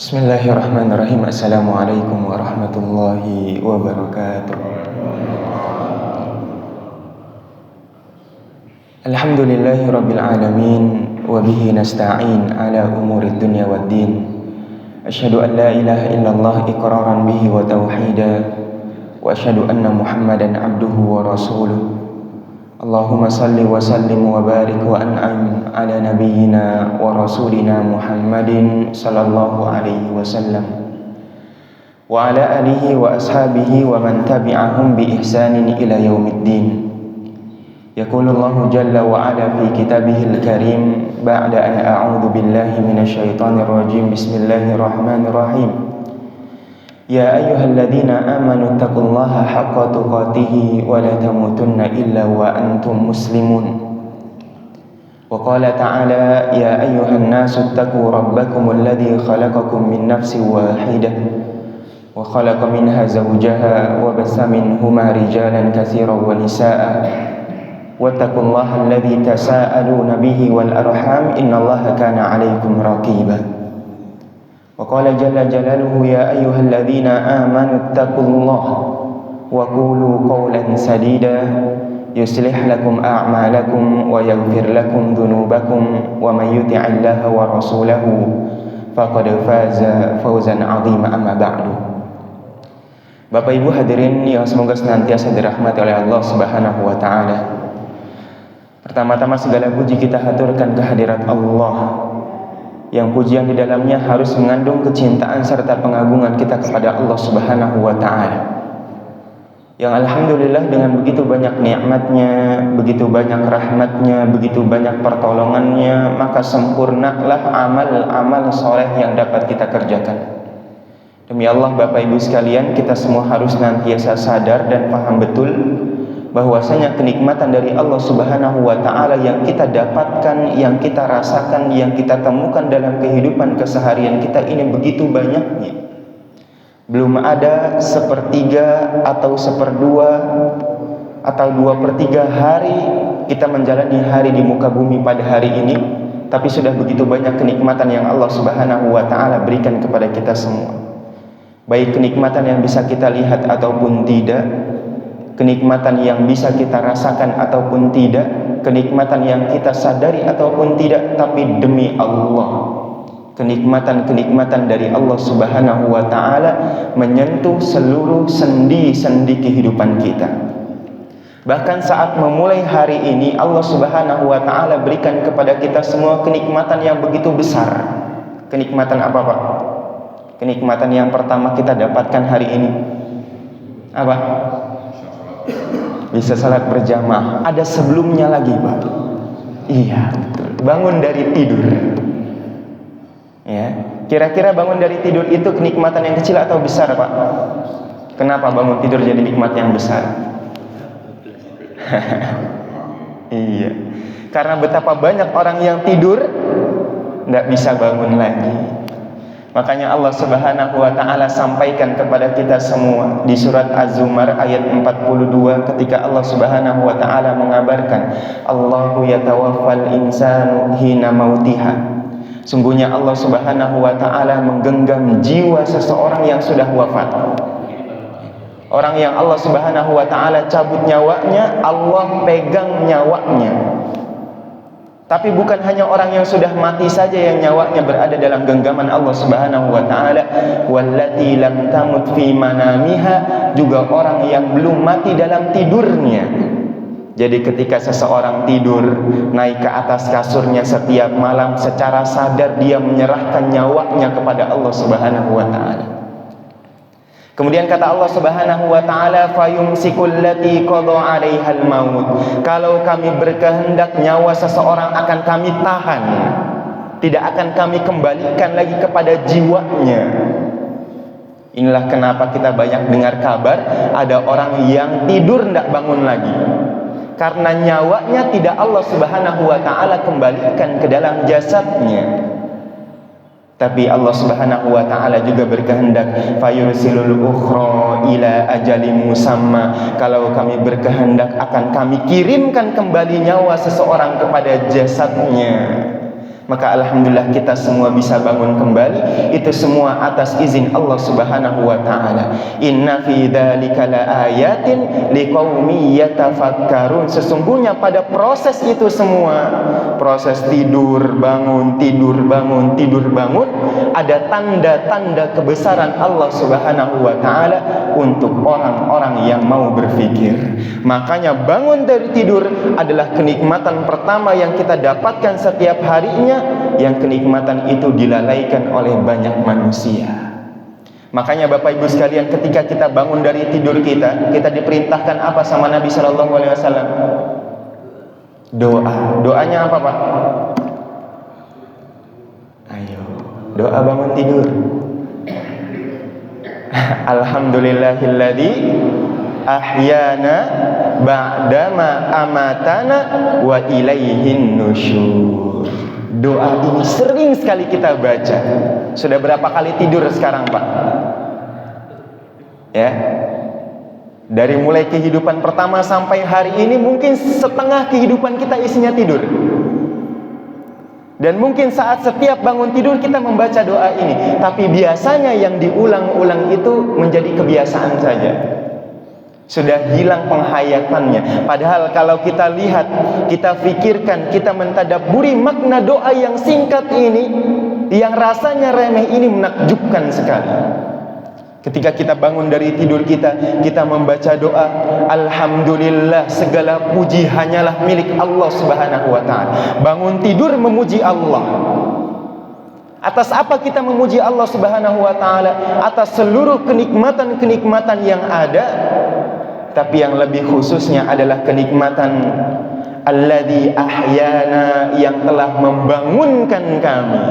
Bismillahirrahmanirrahim. Assalamualaikum warahmatullahi wabarakatuh. Alhamdulillahi rabbil alamin, wa bihi nasta'in ala umurid dunya waddin. Asyhadu an la ilaha illallah iqraran bihi wa tauhida, wa asyhadu anna Muhammadan abduhu wa rasuluh. Allahumma salli wa sallim wa barik wa an'am ala nabiyyina wa rasulina Muhammadin sallallahu alaihi wasallam wa ala alihi wa ashabihi wa man tabi'ahum bi ihsanin ila yaumiddin. Yaqulu Allahu jalla wa ala fi kitabihil karim ba'da an a'udzu billahi minasyaitonir rajim. Bismillahirrahmanirrahim. Ya ayyuhalladzina amanu taqullaha haqqa tuqatih wa la tamutunna illa wa antum muslimun. Wa qala ta'ala ya ayyuhan nasu taqu rabbakumul ladzi khalaqakum min nafsin wahidah wa khalaqa minha zawjaha wa bassa minhuma rijalan katsiran wa nisaa'a wattaqullaha alladzi tasaaluna bihi wal arham innallaha kana 'alaikum raqiba. Wa qala jalla jalaluhu ya ayyuhalladzina amanu taqullaha wa qulu qawlan sadida yuslih lakum a'malakum wa yaghfir lakum dhunubakum wa may yuti'illaha wa rasulahu faqad faza fawzan 'azima. Amma ba'du. Bapak Ibu hadirin yang semoga senantiasa dirahmati oleh Allah Subhanahu wa taala. Pertama-tama segala puji kita haturkan kehadirat Allah yang pujian di dalamnya harus mengandung kecintaan serta pengagungan kita kepada Allah Subhanahu wa taala. Yang alhamdulillah dengan begitu banyak nikmatnya, begitu banyak rahmatnya, begitu banyak pertolongannya, maka sempurnalah amal-amal soleh yang dapat kita kerjakan. Demi Allah Bapak Ibu sekalian, kita semua harus senantiasa sadar dan paham betul bahwasanya kenikmatan dari Allah Subhanahu wa taala yang kita dapatkan, yang kita rasakan, yang kita temukan dalam kehidupan keseharian kita ini begitu banyaknya. Belum ada sepertiga atau seperdua atau 2/3 hari kita menjalani hari di muka bumi pada hari ini, tapi sudah begitu banyak kenikmatan yang Allah Subhanahu wa taala berikan kepada kita semua. Baik kenikmatan yang bisa kita lihat ataupun tidak, kenikmatan yang bisa kita rasakan ataupun tidak, kenikmatan yang kita sadari ataupun tidak, tapi demi Allah, kenikmatan-kenikmatan dari Allah Subhanahu wa taala menyentuh seluruh sendi-sendi kehidupan kita. Bahkan saat memulai hari ini Allah Subhanahu wa taala berikan kepada kita semua kenikmatan yang begitu besar. Kenikmatan apa, Pak? Kenikmatan yang pertama kita dapatkan hari ini apa? Bisa salat berjamaah. Ada sebelumnya lagi, Pak. Iya, betul. Bangun dari tidur. Ya, kira-kira bangun dari tidur itu kenikmatan yang kecil atau besar, Pak? Kenapa bangun tidur jadi nikmat yang besar? Iya. Karena betapa banyak orang yang tidur tidak bisa bangun lagi. Makanya Allah Subhanahu wa taala sampaikan kepada kita semua di surat Az-Zumar ayat 42 ketika Allah Subhanahu wa taala mengabarkan Allahu yatawaffal insanu hina mautiha. Sungguhnya Allah Subhanahu wa taala menggenggam jiwa seseorang yang sudah wafat. Orang yang Allah Subhanahu wa taala cabut nyawanya, Allah pegang nyawanya. Tapi bukan hanya orang yang sudah mati saja yang nyawanya berada dalam genggaman Allah Subhanahu wa taala, wallati lam tamut fi manamiha, juga orang yang belum mati dalam tidurnya. Jadi ketika seseorang tidur, naik ke atas kasurnya setiap malam, secara sadar dia menyerahkan nyawanya kepada Allah Subhanahu wa taala. Kemudian kata Allah Subhanahu wa taala, fayumsikul lati qada 'alaihal maut. Kalau kami berkehendak nyawa seseorang akan kami tahan, tidak akan kami kembalikan lagi kepada jiwanya. Inilah kenapa kita banyak dengar kabar ada orang yang tidur tidak bangun lagi, karena nyawanya tidak Allah Subhanahu wa taala kembalikan ke dalam jasadnya. Tapi Allah Subhanahu wa taala juga berkehendak, fayursilul ukhra ila ajalin musamma. Kalau kami berkehendak akan kami kirimkan kembali nyawa seseorang kepada jasadnya. Maka alhamdulillah kita semua bisa bangun kembali. Itu semua atas izin Allah Subhanahu wa ta'ala. Inna fi dzalika laayatin liqaumin yatafakkarun. Sesungguhnya pada proses itu semua, proses tidur bangun, tidur bangun, tidur bangun, ada tanda-tanda kebesaran Allah Subhanahu wa ta'ala untuk orang-orang yang mau berfikir. Makanya bangun dari tidur adalah kenikmatan pertama yang kita dapatkan setiap harinya, yang kenikmatan itu dilalaikan oleh banyak manusia. Makanya Bapak Ibu sekalian, ketika kita bangun dari tidur kita diperintahkan apa sama Nabi Shallallahu Alaihi Wasallam? Doa. Doanya apa, Pak? Ayo, doa bangun tidur. Alhamdulillahilladzi ahyana ba'dama amatana wa ilaihin nusyur. Doa ini sering sekali kita baca. Sudah berapa kali tidur sekarang, Pak? Ya. Dari mulai kehidupan pertama sampai hari ini mungkin setengah kehidupan kita isinya tidur. Dan mungkin saat setiap bangun tidur kita membaca doa ini. Tapi biasanya yang diulang-ulang itu menjadi kebiasaan saja. Sudah hilang penghayatannya. Padahal kalau kita lihat, kita fikirkan, kita mentadabburi makna doa yang singkat ini, yang rasanya remeh ini menakjubkan sekali. Ketika kita bangun dari tidur kita membaca doa, alhamdulillah, segala puji hanyalah milik Allah Subhanahu wa ta'ala. Bangun tidur memuji Allah. Atas apa kita memuji Allah Subhanahu wa ta'ala? Atas seluruh kenikmatan-kenikmatan yang ada. Tapi yang lebih khususnya adalah kenikmatan alladzi ahyana, yang telah membangunkan kami,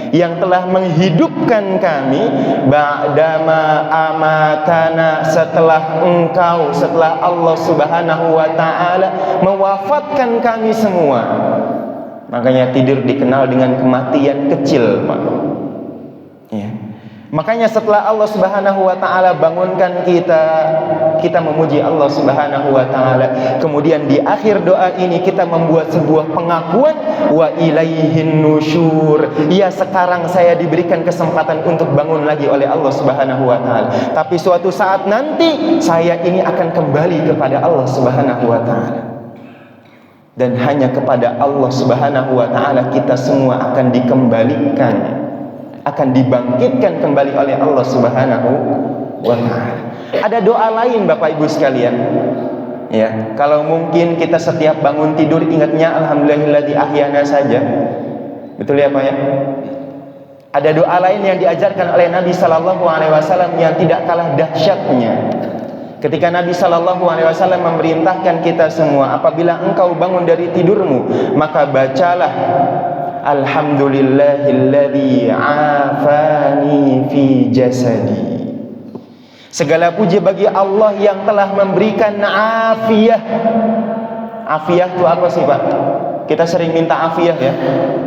yang telah menghidupkan kami, ba'dama amatana, setelah engkau, setelah Allah Subhanahu wa ta'ala mewafatkan kami semua. Makanya tidur dikenal dengan kematian kecil, Pak. Ya. Makanya setelah Allah Subhanahu wa ta'ala bangunkan kita memuji Allah Subhanahu wa ta'ala. Kemudian di akhir doa ini kita membuat sebuah pengakuan, wa ilaihin nusyur. Ya, sekarang saya diberikan kesempatan untuk bangun lagi oleh Allah Subhanahu wa ta'ala. Tapi suatu saat nanti saya ini akan kembali kepada Allah Subhanahu wa ta'ala. Dan hanya kepada Allah Subhanahu wa ta'ala kita semua akan dikembalikan, akan dibangkitkan kembali oleh Allah Subhanahu wa ta'ala. Ada doa lain Bapak Ibu sekalian. Ya, kalau mungkin kita setiap bangun tidur ingatnya alhamdulillahilladzi ahyana saja. Betul ya, Pak ya? Ada doa lain yang diajarkan oleh Nabi sallallahu alaihi wasallam yang tidak kalah dahsyatnya. Ketika Nabi sallallahu alaihi wasallam memerintahkan kita semua, apabila engkau bangun dari tidurmu, maka bacalah alhamdulillahilladzi afani fi jasadi. Segala puji bagi Allah yang telah memberikan afiyah. Afiyah itu apa sih, Pak? Kita sering minta afiyah ya.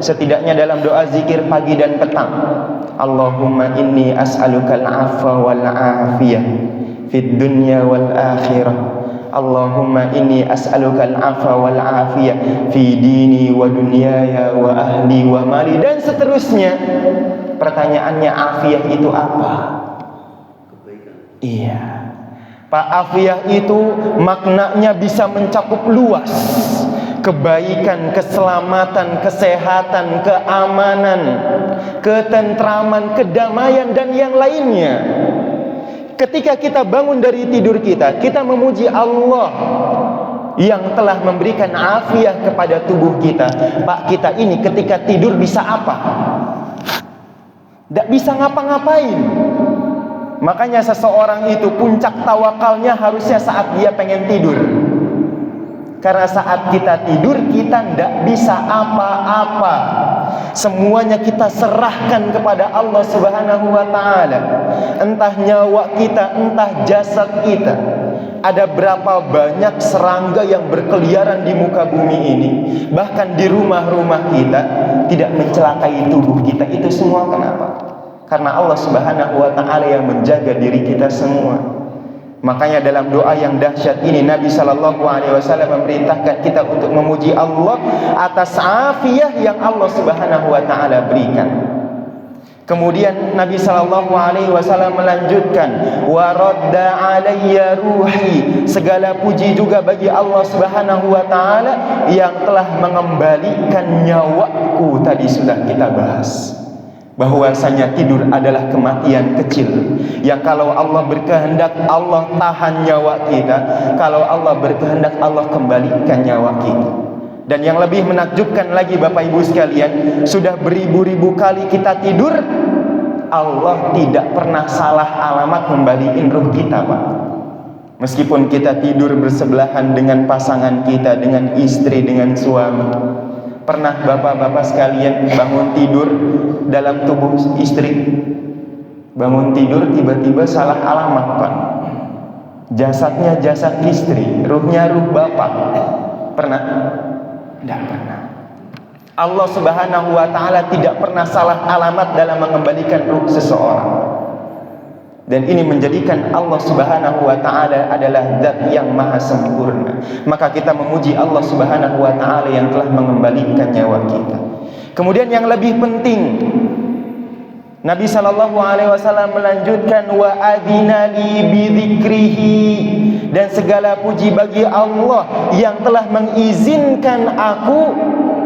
Setidaknya dalam doa zikir pagi dan petang. Allahumma inni as'alukal afwa wal afiyah fid dunya wal akhirah. Allahumma inni as'alukal afwa wal afiyah fi dini wa dunyaya wa ahli wa mali, dan seterusnya. Pertanyaannya, afiyah itu apa? Iya, Pak, afiyah itu maknanya bisa mencakup luas. Kebaikan, keselamatan, kesehatan, keamanan, ketentraman, kedamaian, dan yang lainnya. Ketika kita bangun dari tidur kita memuji Allah yang telah memberikan afiah kepada tubuh kita. Pak, kita ini ketika tidur bisa apa? Tidak bisa ngapa-ngapain. Makanya seseorang itu puncak tawakalnya harusnya saat dia pengen tidur. Karena saat kita tidur kita tidak bisa apa-apa. Semuanya kita serahkan kepada Allah Subhanahu wa ta'ala. Entah nyawa kita, entah jasad kita. Ada berapa banyak serangga yang berkeliaran di muka bumi ini, bahkan di rumah-rumah kita, tidak mencelakai tubuh kita. Itu semua kenapa? Karena Allah Subhanahu wa ta'ala yang menjaga diri kita semua. Makanya dalam doa yang dahsyat ini Nabi sallallahu alaihi wasallam memerintahkan kita untuk memuji Allah atas afiyah yang Allah Subhanahu wa taala berikan. Kemudian Nabi sallallahu alaihi wasallam melanjutkan, wa radda alayya ruhi, segala puji juga bagi Allah Subhanahu wa taala yang telah mengembalikan nyawaku. Tadi sudah kita bahas bahwasanya tidur adalah kematian kecil yang kalau Allah berkehendak Allah tahan nyawa kita, kalau Allah berkehendak Allah kembalikan nyawa kita. Dan yang lebih menakjubkan lagi Bapak Ibu sekalian, sudah beribu-ribu kali kita tidur, Allah tidak pernah salah alamat kembaliin ruh kita, Pak. Meskipun kita tidur bersebelahan dengan pasangan kita, dengan istri, dengan suami. Pernah bapak-bapak sekalian bangun tidur dalam tubuh istri, bangun tidur tiba-tiba salah alamat, Pak. Jasadnya jasad istri, ruhnya ruh bapak. Pernah? Tidak pernah. Allah Subhanahu wa taala tidak pernah salah alamat dalam mengembalikan ruh seseorang. Dan ini menjadikan Allah Subhanahu wa taala adalah zat yang maha sempurna. Maka kita memuji Allah Subhanahu wa taala yang telah mengembalikan nyawa kita. Kemudian yang lebih penting, Nabi sallallahu alaihi wasallam melanjutkan, wa adzina li bi dzikrihi, dan segala puji bagi Allah yang telah mengizinkan aku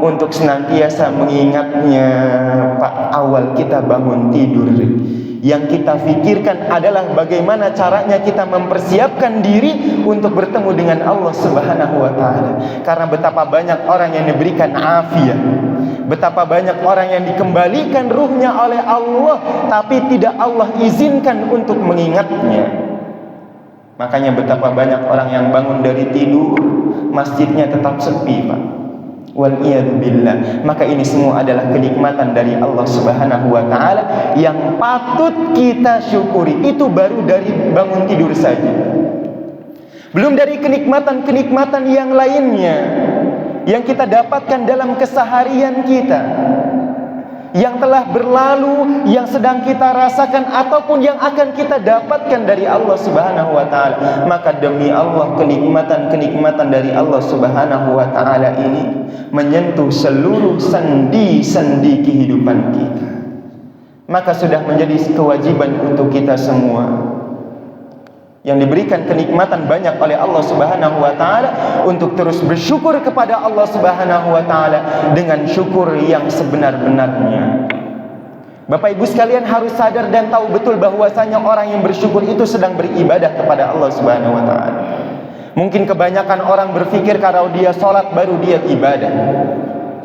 untuk senantiasa mengingatnya. Pak, awal kita bangun tidur, yang kita pikirkan adalah bagaimana caranya kita mempersiapkan diri untuk bertemu dengan Allah Subhanahu wa taala. Karena betapa banyak orang yang diberikan afiat, betapa banyak orang yang dikembalikan ruhnya oleh Allah, tapi tidak Allah izinkan untuk mengingatnya. Makanya betapa banyak orang yang bangun dari tidur, masjidnya tetap sepi, Pak. Wal-iyadu billah. Maka ini semua adalah kenikmatan dari Allah Subhanahu wa taala yang patut kita syukuri. Itu baru dari bangun tidur saja. Belum dari kenikmatan-kenikmatan yang lainnya yang kita dapatkan dalam keseharian kita, yang telah berlalu, yang sedang kita rasakan, ataupun yang akan kita dapatkan dari Allah Subhanahu wa taala. Maka demi Allah, kenikmatan-kenikmatan dari Allah Subhanahu wa taala ini menyentuh seluruh sendi-sendi kehidupan kita. Maka sudah menjadi kewajiban untuk kita semua yang diberikan kenikmatan banyak oleh Allah Subhanahu wa taala untuk terus bersyukur kepada Allah Subhanahu wa taala dengan syukur yang sebenar-benarnya. Bapak Ibu sekalian harus sadar dan tahu betul bahwasanya orang yang bersyukur itu sedang beribadah kepada Allah Subhanahu wa taala. Mungkin kebanyakan orang berpikir kalau dia sholat baru dia ibadah,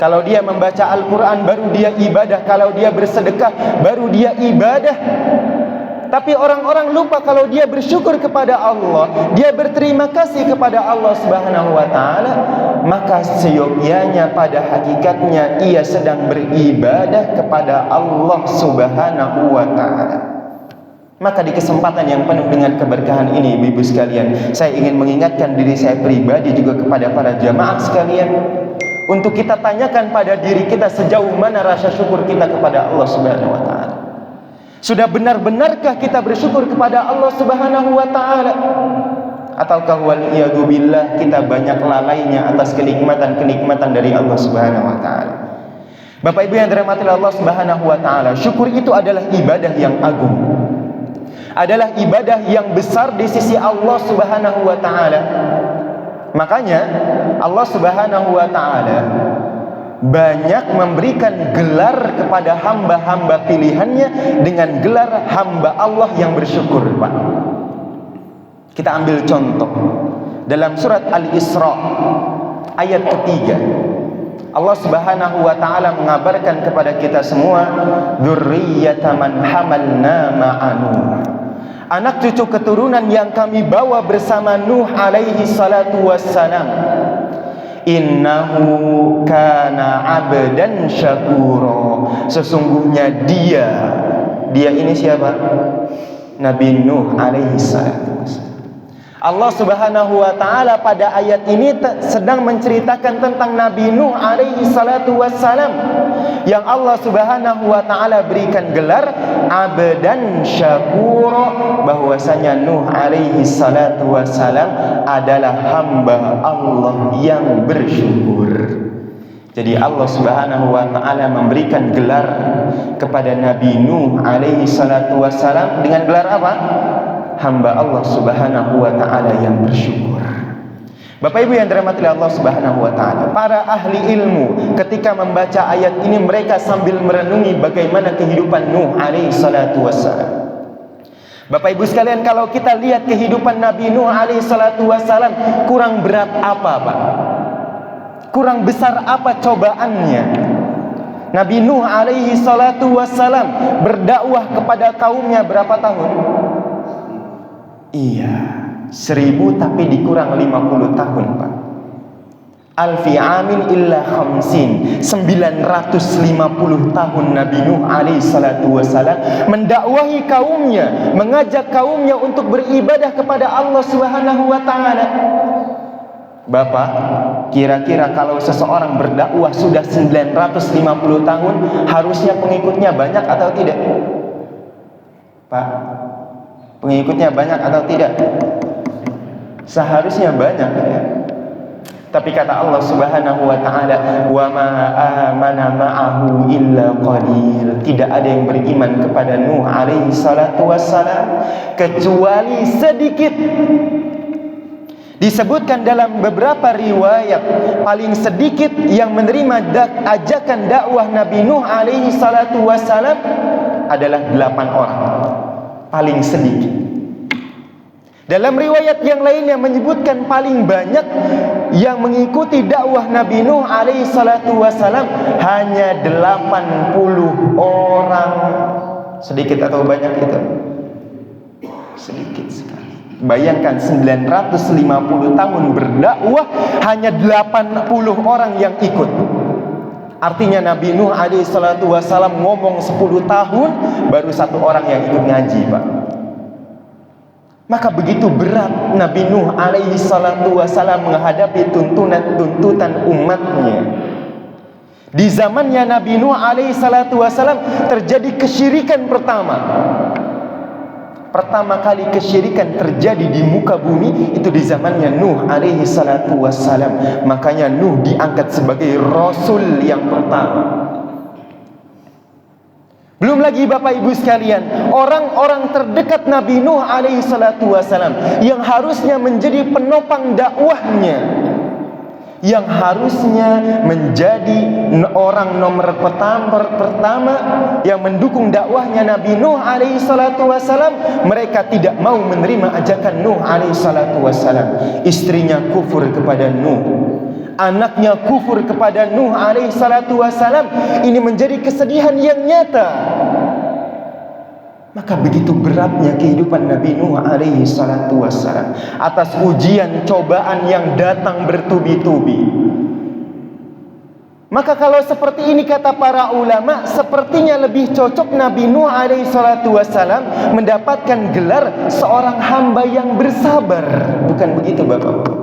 kalau dia membaca Al-Quran baru dia ibadah, kalau dia bersedekah baru dia ibadah. Tapi orang-orang lupa kalau dia bersyukur kepada Allah, dia berterima kasih kepada Allah Subhanahu wa taala, maka seyogyanya pada hakikatnya ia sedang beribadah kepada Allah Subhanahu wa taala. Maka di kesempatan yang penuh dengan keberkahan ini, Ibu-ibu sekalian, saya ingin mengingatkan diri saya pribadi juga kepada para jamaah sekalian, untuk kita tanyakan pada diri kita sejauh mana rasa syukur kita kepada Allah Subhanahu wa taala. Sudah benar-benarkah kita bersyukur kepada Allah Subhanahu wa taala? Ataukah waliyadu billah kita banyak lalainya atas kenikmatan-kenikmatan dari Allah Subhanahu wa taala? Bapak Ibu yang dirahmati Allah Subhanahu wa taala, syukur itu adalah ibadah yang agung. Adalah ibadah yang besar di sisi Allah Subhanahu wa taala. Makanya Allah Subhanahu wa taala banyak memberikan gelar kepada hamba-hamba pilihannya dengan gelar hamba Allah yang bersyukur, Pak. Kita ambil contoh dalam surat Al-Isra ayat ketiga. Allah Subhanahu wa taala mengabarkan kepada kita semua, dzurriyyata man hamalna ma'a Nuh. Anak cucu keturunan yang kami bawa bersama Nuh alaihi salatu wassalam. Innahu kana abdan syakura. Sesungguhnya dia ini siapa? Nabi Nuh alaihi salatu wassalam Allah Subhanahu wa taala pada ayat ini sedang menceritakan tentang Nabi Nuh alaihi salatu wassalam, yang Allah Subhanahu wa taala berikan gelar abdan syakura, bahwasanya Nuh alaihi salatu wassalam adalah hamba Allah yang bersyukur. Jadi Allah Subhanahu wa taala memberikan gelar kepada Nabi Nuh alaihi salatu wassalam dengan gelar apa? Hamba Allah Subhanahu wa taala yang bersyukur. Bapak Ibu yang dirahmati Allah Subhanahu wa taala, para ahli ilmu ketika membaca ayat ini mereka sambil merenungi bagaimana kehidupan Nuh alaihi salatu wassalam. Bapak Ibu sekalian, kalau kita lihat kehidupan Nabi Nuh alaihi salatu wassalam, kurang berat apa, Pak? Kurang besar apa cobaannya? Nabi Nuh alaihi salatu wassalam berdakwah kepada kaumnya berapa tahun? Iya, 1000 tapi dikurang 50 tahun, Pak. Alfi amin illa khamsin, 950 tahun Nabi Nuh alaihi salatu wassalam mendakwahi kaumnya, mengajak kaumnya untuk beribadah kepada Allah Subhanahu wa taala. Bapak, kira-kira kalau seseorang berdakwah sudah 950 tahun, harusnya pengikutnya banyak atau tidak? Pak, pengikutnya banyak atau tidak? Seharusnya banyak, ya. Tapi kata Allah Subhanahu wa taala, "Wa ma amana ma'ahu illa qalil." Tidak ada yang beriman kepada Nuh alaihi salatu wassalam kecuali sedikit. Disebutkan dalam beberapa riwayat, paling sedikit yang menerima ajakan dakwah Nabi Nuh alaihi salatu wassalam adalah 8 orang. Paling sedikit. Dalam riwayat yang lainnya menyebutkan paling banyak yang mengikuti dakwah Nabi Nuh alaihi salatu wassalam hanya 80 orang. Sedikit atau banyak itu? Sedikit sekali. Bayangkan 950 tahun berdakwah hanya 80 orang yang ikut. Artinya Nabi Nuh alaihi salatu wassalam ngomong 10 tahun baru 1 orang yang ikut ngaji, Pak. Maka begitu berat Nabi Nuh alaihi salatu wassalam menghadapi tuntutan umatnya. Di zamannya Nabi Nuh alaihi salatu wassalam terjadi kesyirikan pertama. Pertama kali kesyirikan terjadi di muka bumi itu di zamannya Nuh alaihi salatu wassalam. Makanya Nuh diangkat sebagai Rasul yang pertama. Belum lagi Bapak Ibu sekalian, orang-orang terdekat Nabi Nuh alaihi salatu wassalam yang harusnya menjadi penopang dakwahnya, yang harusnya menjadi orang nomor pertama yang mendukung dakwahnya Nabi Nuh alaihi salatu wassalam, mereka tidak mau menerima ajakan Nuh alaihi salatu wassalam. Istrinya kufur kepada Nuh, anaknya kufur kepada Nuh alaihi salatu wassalam. Ini menjadi kesedihan yang nyata. Maka begitu beratnya kehidupan Nabi Nuh alaihi salatu wassalam atas ujian cobaan yang datang bertubi-tubi. Maka kalau seperti ini kata para ulama, sepertinya lebih cocok Nabi Nuh alaihi salatu wassalam mendapatkan gelar seorang hamba yang bersabar. Bukan begitu Bapak?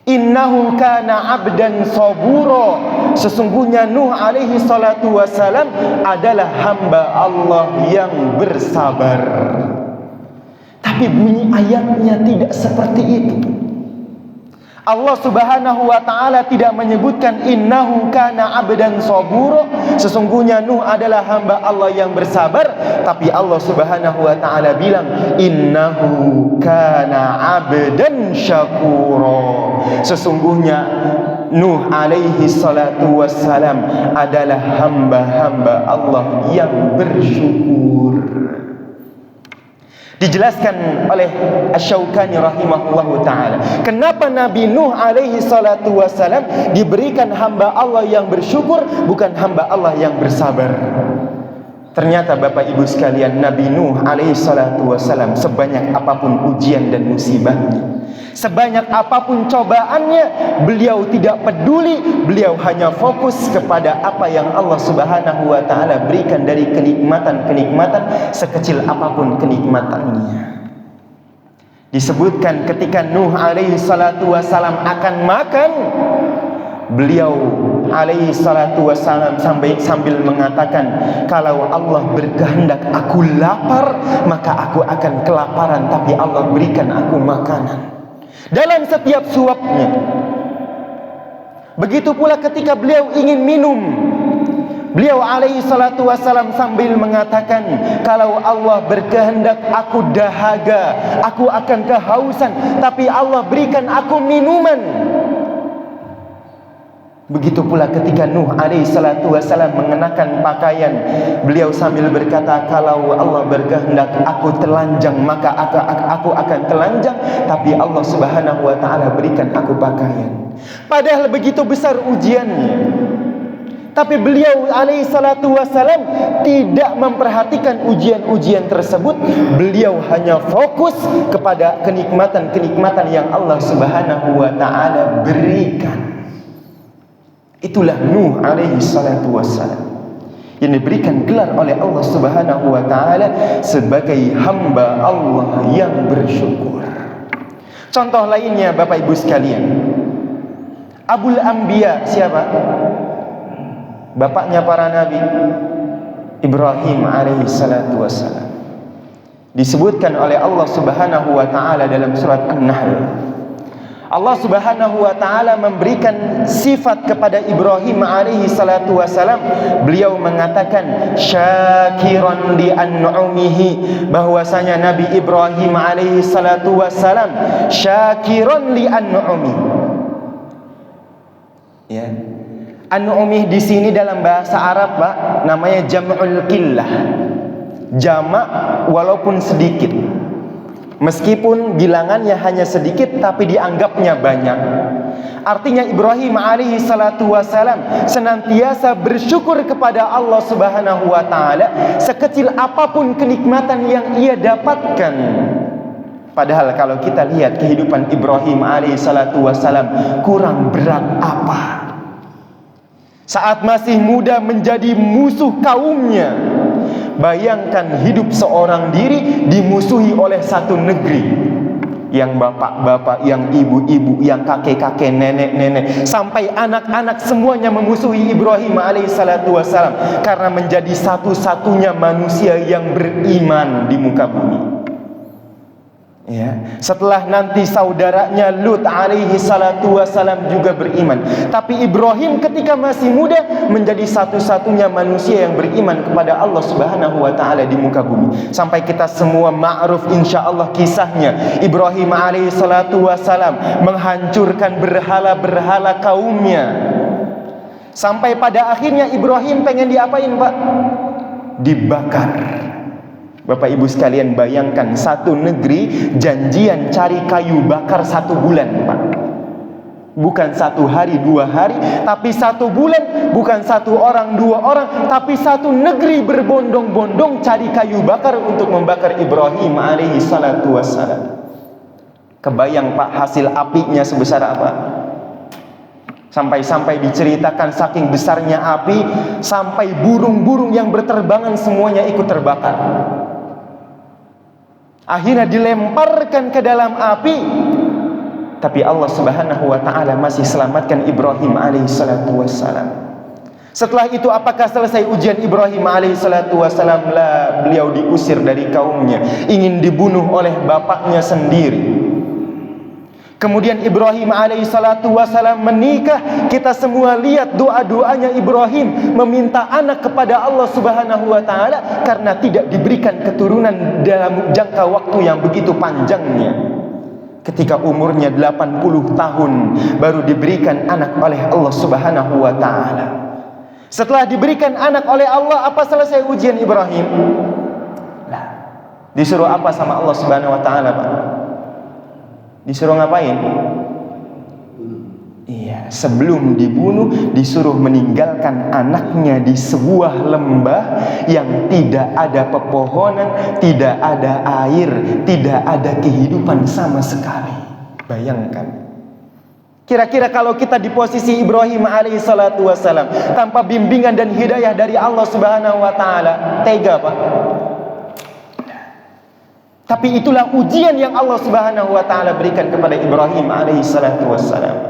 Innahu kana abdan sabura. Sesungguhnya Nuh alaihi salatu wassalam adalah hamba Allah yang bersabar. Tapi bunyi ayatnya tidak seperti itu. Allah Subhanahu wa taala tidak menyebutkan innahu kana abdan sabura, sesungguhnya Nuh adalah hamba Allah yang bersabar, tapi Allah Subhanahu wa taala bilang innahu kana abdan syakura. Sesungguhnya Nuh alaihi salatu wassalam adalah hamba-hamba Allah yang bersyukur. Dijelaskan oleh Asy-Syaukani rahimahullahu ta'ala, kenapa Nabi Nuh alaihi salatu wassalam diberikan hamba Allah yang bersyukur, bukan hamba Allah yang bersabar. Ternyata Bapak Ibu sekalian, Nabi Nuh alaihi salatu wassalam sebanyak apapun ujian dan musibahnya, sebanyak apapun cobaannya, beliau tidak peduli. Beliau hanya fokus kepada apa yang Allah Subhanahu wa ta'ala berikan dari kenikmatan-kenikmatan, sekecil apapun kenikmatannya. Disebutkan ketika Nuh alaihi salatu wassalam akan makan, beliau alaihi salatu wassalam sambil mengatakan, kalau Allah berkehendak aku lapar, maka aku akan kelaparan, tapi Allah berikan aku makanan dalam setiap suapnya. Begitu pula ketika beliau ingin minum, beliau alaihi salatu wassalam sambil mengatakan, kalau Allah berkehendak aku dahaga, aku akan kehausan, tapi Allah berikan aku minuman. Begitu pula ketika Nuh alaihi salatu wassalam mengenakan pakaian, beliau sambil berkata, kalau Allah berkehendak aku telanjang, maka aku akan telanjang, tapi Allah subhanahu wa ta'ala berikan aku pakaian. Padahal begitu besar ujiannya, tapi beliau alaihi salatu wassalam tidak memperhatikan ujian-ujian tersebut. Beliau hanya fokus kepada kenikmatan-kenikmatan yang Allah subhanahu wa ta'ala berikan. Itulah Nuh alaihi salatu wassalam yang diberikan gelar oleh Allah subhanahu wa ta'ala sebagai hamba Allah yang bersyukur. Contoh lainnya Bapak Ibu sekalian, Abul Anbiya siapa? Bapaknya para nabi, Ibrahim alaihi salatu wassalam. Disebutkan oleh Allah subhanahu wa ta'ala dalam surat An-Nahl, Allah subhanahu wa ta'ala memberikan sifat kepada Ibrahim alaihi salatu wassalam. Beliau mengatakan syakiran li an'umihi, bahwasanya Nabi Ibrahim alaihi salatu wassalam syakiran li an'umihi. Ya, an'umihi di sini dalam bahasa Arab Pak namanya jam'ul qillah, jamak walaupun sedikit. Meskipun bilangannya hanya sedikit, tapi dianggapnya banyak. Artinya Ibrahim alaihi salatu wassalam senantiasa bersyukur kepada Allah subhanahu wa ta'ala sekecil apapun kenikmatan yang ia dapatkan. Padahal kalau kita lihat kehidupan Ibrahim alaihi salatu wassalam, kurang berat apa? Saat masih muda menjadi musuh kaumnya. Bayangkan hidup seorang diri dimusuhi oleh satu negeri, yang bapak-bapak, yang ibu-ibu, yang kakek-kakek, nenek-nenek, sampai anak-anak semuanya memusuhi Ibrahim alaihissalatu wassalam karena menjadi satu-satunya manusia yang beriman di muka bumi. Ya, setelah nanti saudaranya Lut alaihi salatu wassalam juga beriman, tapi Ibrahim ketika masih muda menjadi satu-satunya manusia yang beriman kepada Allah subhanahu wa ta'ala di muka bumi. Sampai kita semua ma'ruf insyaallah kisahnya, Ibrahim alaihi salatu wassalam menghancurkan berhala-berhala kaumnya. Sampai pada akhirnya Ibrahim pengen diapain Pak? Dibakar. Bapak Ibu sekalian, bayangkan satu negeri janjian cari kayu bakar 1 bulan Pak. Bukan 1 hari 2 hari, tapi 1 bulan. Bukan 1 orang 2 orang, tapi satu negeri berbondong-bondong cari kayu bakar untuk membakar Ibrahim alaihi salatu wassalam. Kebayang Pak hasil apinya sebesar apa? Sampai-sampai diceritakan saking besarnya api, sampai burung-burung yang berterbangan semuanya ikut terbakar. Akhirnya dilemparkan ke dalam api, tapi Allah subhanahu wa ta'ala masih selamatkan Ibrahim alaihi salatu wassalam. Setelah itu apakah selesai ujian Ibrahim alaihi salatu wassalam? Lah, beliau diusir dari kaumnya, ingin dibunuh oleh bapaknya sendiri. Kemudian Ibrahim alaihi salatu wassalam menikah. Kita semua lihat doa-doanya Ibrahim meminta anak kepada Allah subhanahu wa ta'ala karena tidak diberikan keturunan dalam jangka waktu yang begitu panjangnya. Ketika umurnya 80 tahun baru diberikan anak oleh Allah subhanahu wa ta'ala. Setelah diberikan anak oleh Allah, apa selesai ujian Ibrahim? Nah, disuruh apa sama Allah subhanahu wa ta'ala Pak? Disuruh ngapain? Iya, sebelum dibunuh disuruh meninggalkan anaknya di sebuah lembah yang tidak ada pepohonan, tidak ada air, tidak ada kehidupan sama sekali. Bayangkan. Kira-kira kalau kita di posisi Ibrahim alaihi salatu wassalam, tanpa bimbingan dan hidayah dari Allah subhanahu wa ta'ala, tega Pak? Tapi itulah ujian yang Allah Subhanahu wa taala berikan kepada Ibrahim alaihi salatu wassalam.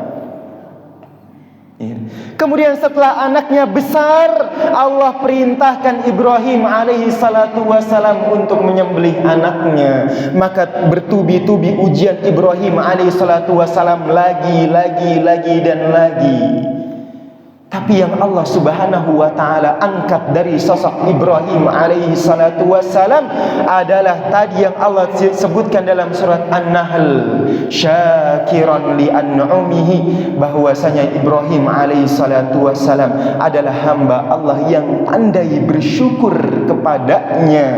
Kemudian setelah anaknya besar, Allah perintahkan Ibrahim alaihi salatu wassalam untuk menyembelih anaknya. Maka bertubi-tubi ujian Ibrahim alaihi salatu wassalam lagi dan lagi. Tapi yang Allah Subhanahu wa taala angkat dari sosok Ibrahim alaihi salatu wassalam adalah tadi yang Allah sebutkan dalam surat An-Nahl, syakiran li an'umihi, bahwasanya Ibrahim alaihi salatu wassalam adalah hamba Allah yang pandai bersyukur kepadanya.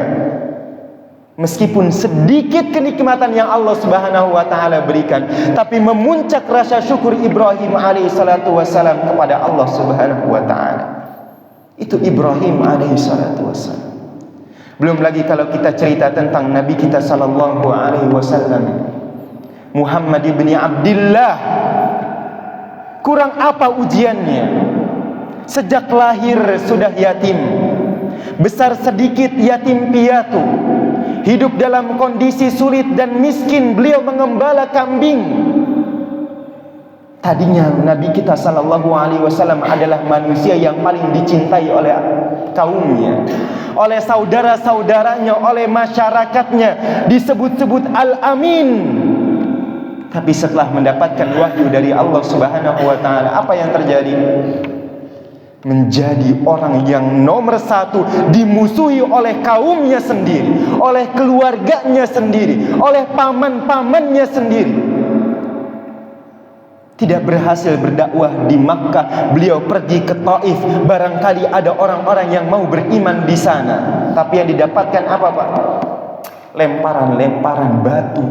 Meskipun sedikit kenikmatan yang Allah Subhanahu wa taala berikan, tapi memuncak rasa syukur Ibrahim alaihi salatu wassalam kepada Allah Subhanahu wa taala. Itu Ibrahim alaihi salatu wassalam. Belum lagi kalau kita cerita tentang Nabi kita sallallahu alaihi wasallam, Muhammad ibni Abdullah. Kurang apa ujiannya? Sejak lahir sudah yatim, besar sedikit yatim piatu, hidup dalam kondisi sulit dan miskin, beliau mengembala kambing. Tadinya Nabi kita sallallahu alaihi wasallam adalah manusia yang paling dicintai oleh kaumnya, oleh saudara-saudaranya, oleh masyarakatnya, disebut-sebut Al-Amin. Tapi setelah mendapatkan wahyu dari Allah Subhanahu wa taala, apa yang terjadi? Menjadi orang yang nomor satu dimusuhi oleh kaumnya sendiri, oleh keluarganya sendiri, oleh paman-pamannya sendiri. Tidak berhasil berdakwah di Makkah, beliau pergi ke Taif, barangkali ada orang-orang yang mau beriman di sana. Tapi yang didapatkan apa, Pak? Lemparan-lemparan batu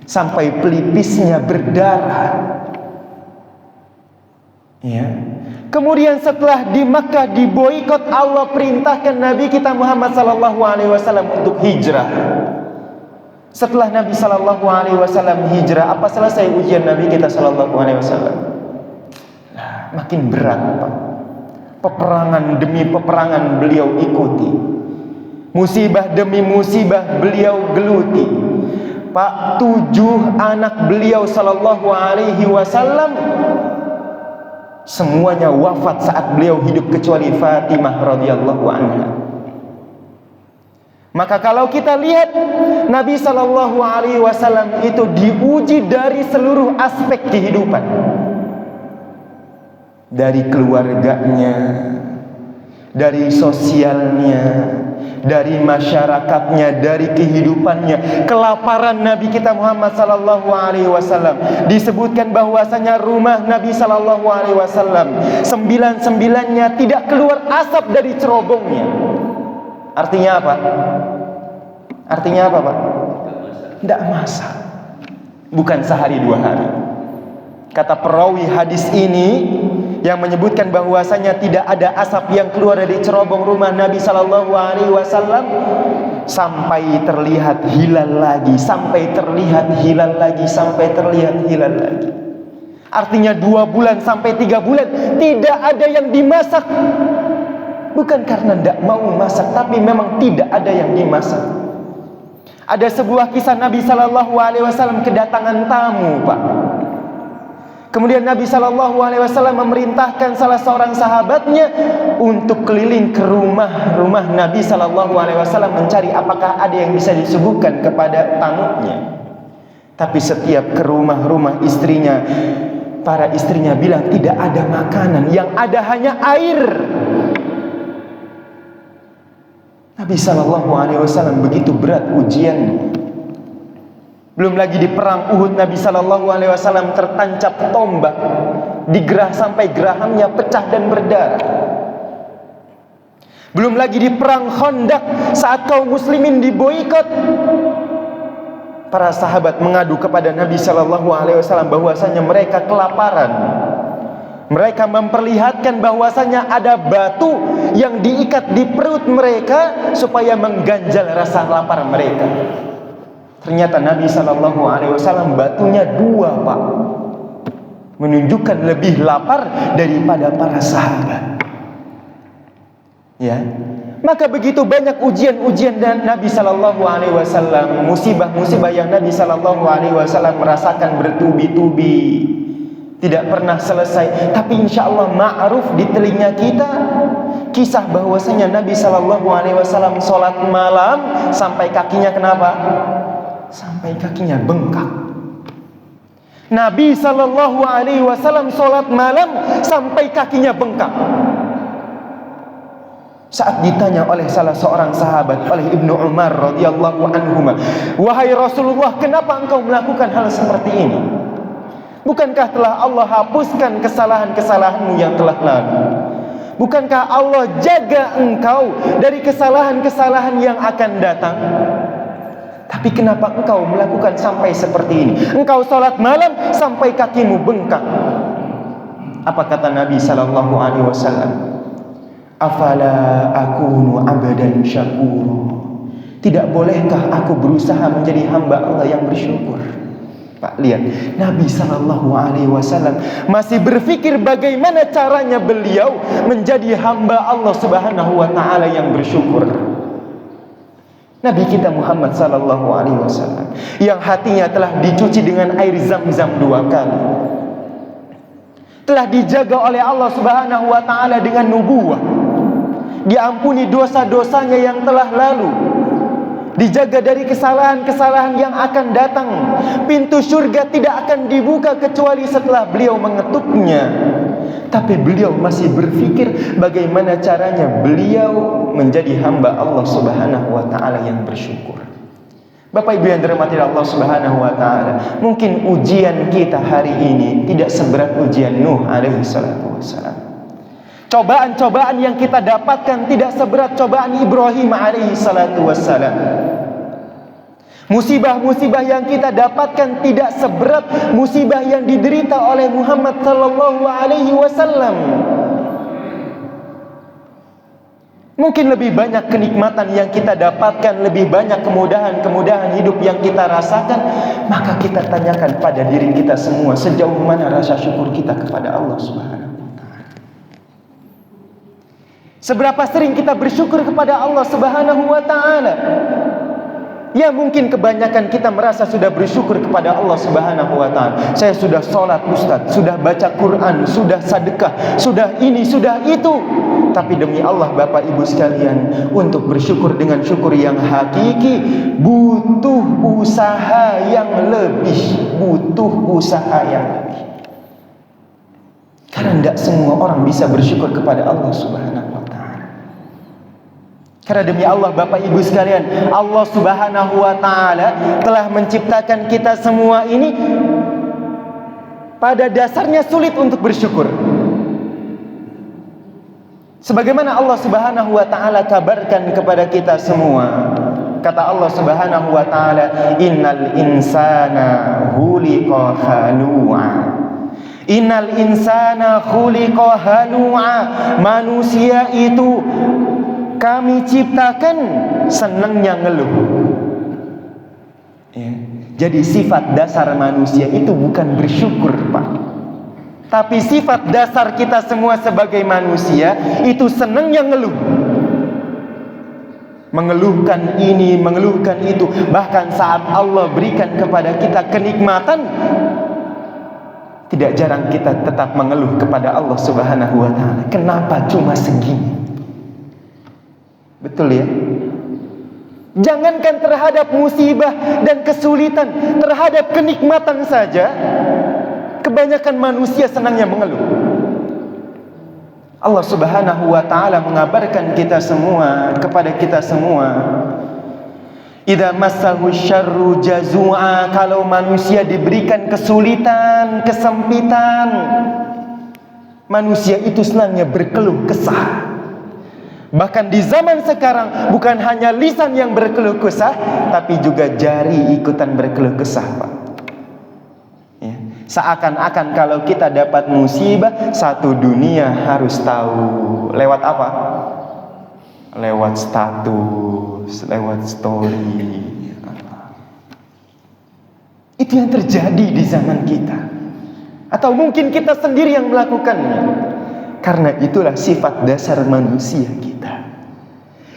sampai pelipisnya berdarah. Ya. Kemudian setelah di Makkah diboikot, Allah perintahkan Nabi kita Muhammad sallallahu alaihi wasallam untuk hijrah. Setelah Nabi sallallahu alaihi wasallam hijrah, apa selesai ujian Nabi kita sallallahu alaihi wasallam? Nah, makin berat, Pak. Peperangan demi peperangan beliau ikuti. Musibah demi musibah beliau geluti. Pak, 7 anak beliau sallallahu alaihi wasallam semuanya wafat saat beliau hidup kecuali Fatimah radhiyallahu anha. Maka kalau kita lihat Nabi sallallahu alaihi wasallam itu diuji dari seluruh aspek kehidupan. Dari keluarganya, dari sosialnya, dari masyarakatnya, dari kehidupannya. Kelaparan Nabi kita Muhammad sallallahu alaihi wasallam, disebutkan bahwasanya rumah Nabi sallallahu alaihi wasallam 9-9-nya tidak keluar asap dari cerobongnya. Artinya apa? Artinya apa, Pak? Tidak masak. Bukan sehari 2 hari. Kata perawi hadis ini yang menyebutkan bahwasanya tidak ada asap yang keluar dari cerobong rumah Nabi sallallahu alaihi wasallam sampai terlihat hilal lagi, sampai terlihat hilal lagi, sampai terlihat hilal lagi. Artinya 2 bulan sampai 3 bulan tidak ada yang dimasak. Bukan karena tidak mau masak, tapi memang tidak ada yang dimasak. Ada sebuah kisah Nabi sallallahu alaihi wasallam kedatangan tamu, Pak. Kemudian Nabi sallallahu alaihi wasallam memerintahkan salah seorang sahabatnya untuk keliling ke rumah Nabi sallallahu alaihi wasallam mencari apakah ada yang bisa disuguhkan kepada tamunya. Tapi setiap ke rumah istrinya, para istrinya bilang tidak ada makanan, yang ada hanya air. Nabi sallallahu alaihi wasallam begitu berat ujiannya. Belum lagi di perang Uhud, Nabi sallallahu alaihi wasallam tertancap tombak, digerah sampai gerahamnya pecah dan berdarah. Belum lagi di perang Khandaq saat kaum muslimin diboikot, para sahabat mengadu kepada Nabi sallallahu alaihi wasallam bahwasanya mereka kelaparan. Mereka memperlihatkan bahwasanya ada batu yang diikat di perut mereka supaya mengganjal rasa lapar mereka. Ternyata Nabi sallallahu alaihi wasallam batunya 2, Pak. Menunjukkan lebih lapar daripada para sahabat. Ya. Maka begitu banyak ujian-ujian dan Nabi sallallahu alaihi wasallam, musibah-musibah yang Nabi sallallahu alaihi wasallam merasakan bertubi-tubi, tidak pernah selesai. Tapi insya Allah ma'ruf di telinga kita kisah bahwasanya Nabi sallallahu alaihi wasallam sholat malam sampai kakinya kenapa? Sampai kakinya bengkak. Nabi sallallahu alaihi wasallam sholat malam sampai kakinya bengkak. Saat ditanya oleh salah seorang sahabat, oleh Ibnu Umar radhiyallahu anhuma, "Wahai Rasulullah, kenapa engkau melakukan hal seperti ini? Bukankah telah Allah hapuskan kesalahan-kesalahanmu yang telah lalu? Bukankah Allah jaga engkau dari kesalahan-kesalahan yang akan datang? Tapi kenapa engkau melakukan sampai seperti ini? Engkau salat malam sampai kakimu bengkak." Apa kata Nabi sallallahu alaihi wasallam? "Afala akunu abdan syakur." Tidak bolehkah aku berusaha menjadi hamba Allah yang bersyukur? Pak, lihat, Nabi sallallahu alaihi wasallam masih berpikir bagaimana caranya beliau menjadi hamba Allah Subhanahu wa taala yang bersyukur. Nabi kita Muhammad sallallahu alaihi wasallam yang hatinya telah dicuci dengan air Zam-Zam 2 kali, telah dijaga oleh Allah Subhanahu wa taala dengan nubuwah, diampuni dosa-dosanya yang telah lalu, dijaga dari kesalahan-kesalahan yang akan datang. Pintu surga tidak akan dibuka kecuali setelah beliau mengetuknya. Tapi beliau masih berpikir bagaimana caranya beliau menjadi hamba Allah Subhanahu wa taala yang bersyukur. Bapak Ibu yang dirahmati Allah Subhanahu wa taala, mungkin ujian kita hari ini tidak seberat ujian Nuh alaihi salatu wassalam. Cobaan-cobaan yang kita dapatkan tidak seberat cobaan Ibrahim alaihi salatu wassalam. Musibah-musibah yang kita dapatkan tidak seberat musibah yang diderita oleh Muhammad sallallahu alaihi wasallam. Mungkin lebih banyak kenikmatan yang kita dapatkan, lebih banyak kemudahan-kemudahan hidup yang kita rasakan. Maka kita tanyakan pada diri kita semua, sejauh mana rasa syukur kita kepada Allah Subhanahu wa ta'ala. Seberapa sering kita bersyukur kepada Allah Subhanahu wa ta'ala? Ya, mungkin kebanyakan kita merasa sudah bersyukur kepada Allah Subhanahu wa ta'ala. Saya sudah sholat Ustaz, sudah baca Quran, sudah sedekah, sudah ini, sudah itu. Tapi demi Allah Bapak Ibu sekalian, untuk bersyukur dengan syukur yang hakiki butuh usaha yang lebih. Butuh usaha yang lebih. Karena tidak semua orang bisa bersyukur kepada Allah Subhanahu wa ta'ala. Karena demi Allah Bapak Ibu sekalian, Allah Subhanahu wa ta'ala telah menciptakan kita semua ini pada dasarnya sulit untuk bersyukur. Sebagaimana Allah Subhanahu wa ta'ala kabarkan kepada kita semua. Kata Allah Subhanahu wa ta'ala, "Innal insana khuliqa halu'a." Innal insana khuliqa halu'a. Manusia itu kami ciptakan senangnya ngeluh. Ya. Jadi sifat dasar manusia itu bukan bersyukur, Pak. Tapi sifat dasar kita semua sebagai manusia itu senangnya ngeluh. Mengeluhkan ini, mengeluhkan itu. Bahkan saat Allah berikan kepada kita kenikmatan, tidak jarang kita tetap mengeluh kepada Allah Subhanahu wa ta'ala. Kenapa cuma segini? Betul ya? Jangankan terhadap musibah dan kesulitan, terhadap kenikmatan saja kebanyakan manusia senangnya mengeluh. Allah Subhanahu wa ta'ala mengabarkan kita semua, kepada kita semua, idza massahu syarru jazua. Kalau manusia diberikan kesulitan, kesempitan, manusia itu senangnya berkeluh kesah. Bahkan di zaman sekarang bukan hanya lisan yang berkeluh kesah, tapi juga jari ikutan berkeluh kesah, Pak. Ya. Seakan-akan kalau kita dapat musibah, satu dunia harus tahu. Lewat apa? Lewat status, lewat story. Itu yang terjadi di zaman kita. Atau mungkin kita sendiri yang melakukannya. Karena itulah sifat dasar manusia kita.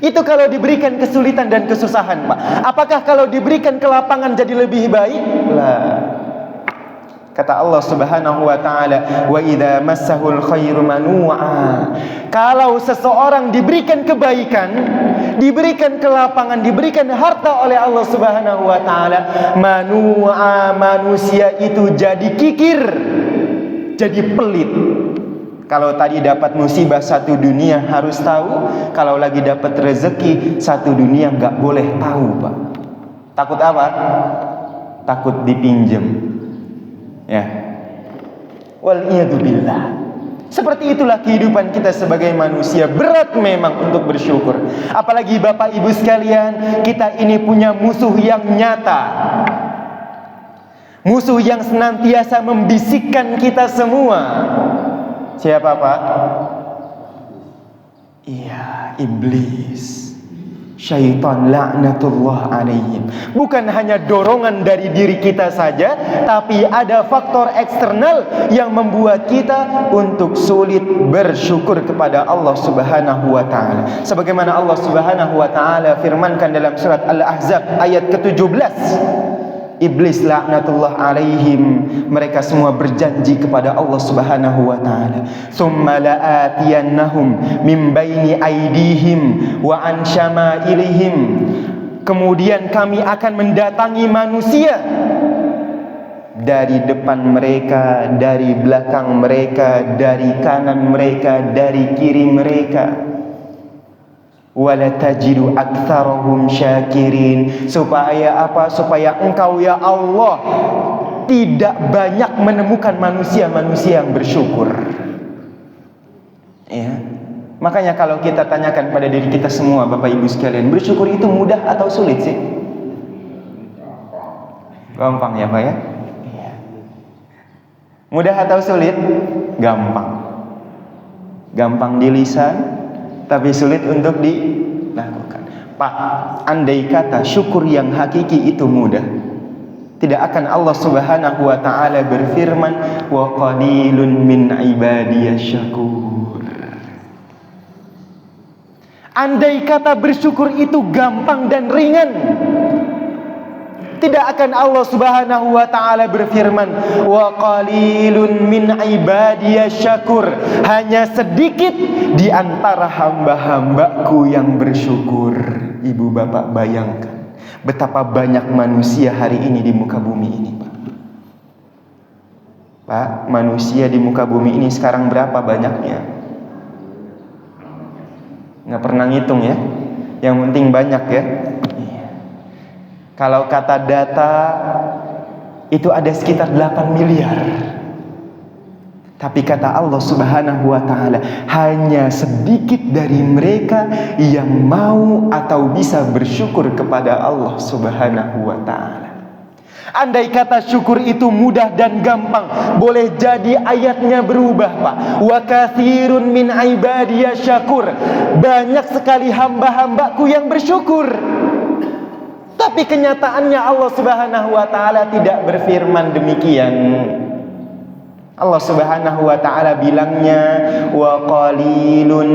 Itu kalau diberikan kesulitan dan kesusahan, Pak. Apakah kalau diberikan kelapangan jadi lebih baik? Lah. Kata Allah Subhanahu wa taala, "Wa idza massahul khairu manu'a." Kalau seseorang diberikan kebaikan, diberikan kelapangan, diberikan harta oleh Allah Subhanahu wa taala, manu'a, manusia itu jadi kikir, jadi pelit. Kalau tadi dapat musibah satu dunia harus tahu, kalau lagi dapat rezeki satu dunia nggak boleh tahu, Pak. Takut apa? Takut dipinjam. Ya. Waliyadzubillah. Seperti itulah kehidupan kita sebagai manusia. Berat memang untuk bersyukur. Apalagi Bapak Ibu sekalian, kita ini punya musuh yang nyata. Musuh yang senantiasa membisikkan kita semua. Siapa, Pak? Iya, iblis. Syaitan laknatullah alaihim. Bukan hanya dorongan dari diri kita saja, tapi ada faktor eksternal yang membuat kita untuk sulit bersyukur kepada Allah Subhanahu wa taala. Sebagaimana Allah Subhanahu wa taala firmankan dalam surat Al-Ahzab ayat ke-17. Iblis laknatullah alaihim, mereka semua berjanji kepada Allah Subhanahu wa taala, "Tsumma la'atiyannahum min baini aydihim wa an syama'ilihim." Kemudian kami akan mendatangi manusia dari depan mereka, dari belakang mereka, dari kanan mereka, dari kiri mereka. Wala tajidu aktsarahum syakirin. Supaya apa? Supaya engkau ya Allah tidak banyak menemukan manusia-manusia yang bersyukur. Ya. Makanya kalau kita tanyakan pada diri kita semua, Bapak Ibu sekalian, bersyukur itu mudah atau sulit sih? Gampang ya, Pak ya? Mudah atau sulit? Gampang. Gampang di lisan, tapi sulit untuk dilakukan. Pak, andai kata syukur yang hakiki itu mudah, tidak akan Allah Subhanahu wa taala berfirman, "Wa qalilun min ibadiyasy syakur." Andai kata bersyukur itu gampang dan ringan, tidak akan Allah Subhanahu wa taala berfirman, "Wa qalilun min ibadiyasy syakur." Hanya sedikit di antara hamba-hambaku yang bersyukur. Ibu bapak bayangkan betapa banyak manusia hari ini di muka bumi ini, Pak. Pak, manusia di muka bumi ini sekarang berapa banyaknya? Nggak pernah ngitung ya. Yang penting banyak ya. Kalau kata data itu ada sekitar 8 miliar. Tapi kata Allah Subhanahu wa taala, hanya sedikit dari mereka yang mau atau bisa bersyukur kepada Allah Subhanahu wa taala. Andai kata syukur itu mudah dan gampang, boleh jadi ayatnya berubah, Pak. Wa katsirun min ibadiyasy syakur. Banyak sekali hamba-hambaku yang bersyukur. Tapi kenyataannya Allah Subhanahu wa taala tidak berfirman demikian. Allah Subhanahu wa taala bilangnya, wa qalilun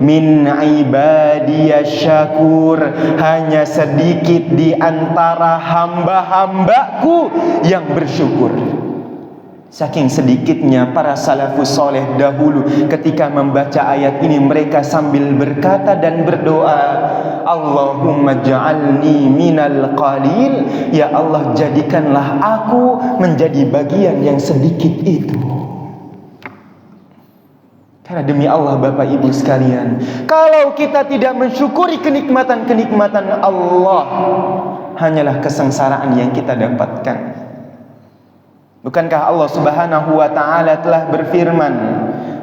min ibadiyasy syakur. Hanya sedikit di antara hamba-hambaku yang bersyukur. Saking sedikitnya para salafus soleh dahulu ketika membaca ayat ini, mereka sambil berkata dan berdoa, Allahumma ja'alni minal qalil. Ya Allah, jadikanlah aku menjadi bagian yang sedikit itu. Karena demi Allah Bapak Ibu sekalian, kalau kita tidak mensyukuri kenikmatan-kenikmatan Allah, hanyalah kesengsaraan yang kita dapatkan. Bukankah Allah Subhanahu wa taala telah berfirman,